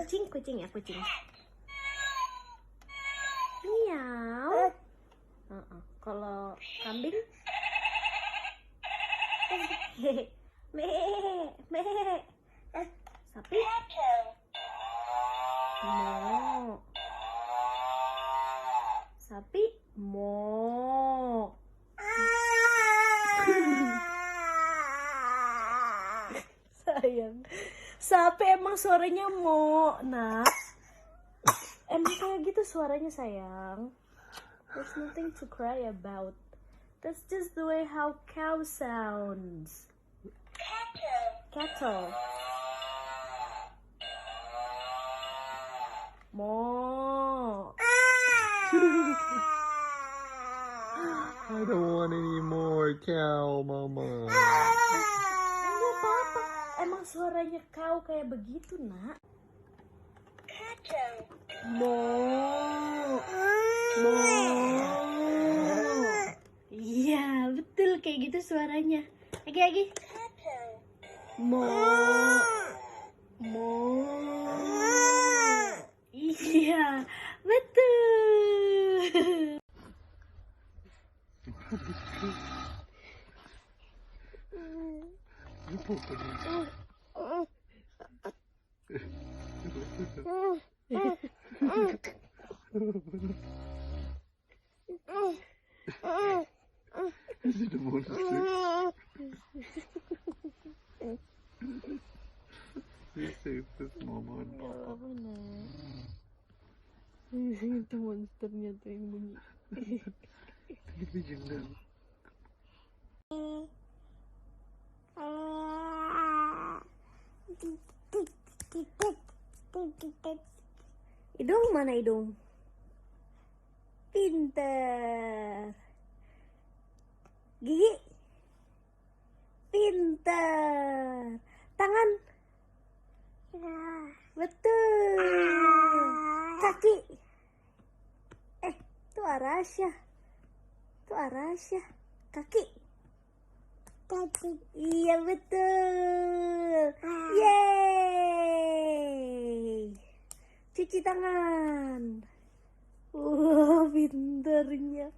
Kucing ya, kucing. Miau. Kalau kambing, me, me. Sapi, mo. Sapi, mo. Sayang, sapi emang suaranya mo, nak. Emang kayak gitu suaranya, sayang. There's nothing to cry about. That's just the way how cow sounds. Cattle. Mo. I don't want any more cow, Mama. Enggak apa-apa. Emang suaranya cow kayak begitu, nak. Mo. Mo. Iya, betul kayak gitu suaranya. Lagi. Mo. Mo. Iya, betul. Is it a monster? Be safe with Mama and Papa. Apa nak? Itu monsternya tuh yang bunyi. Ini jangan. Hidung mana hidung? Pinter. Gigi? Pinter. Tangan? Betul. Kaki? Itu Arasya. Kaki? Iya betul. Yeay. Cuci tangan. Wah, pinternya.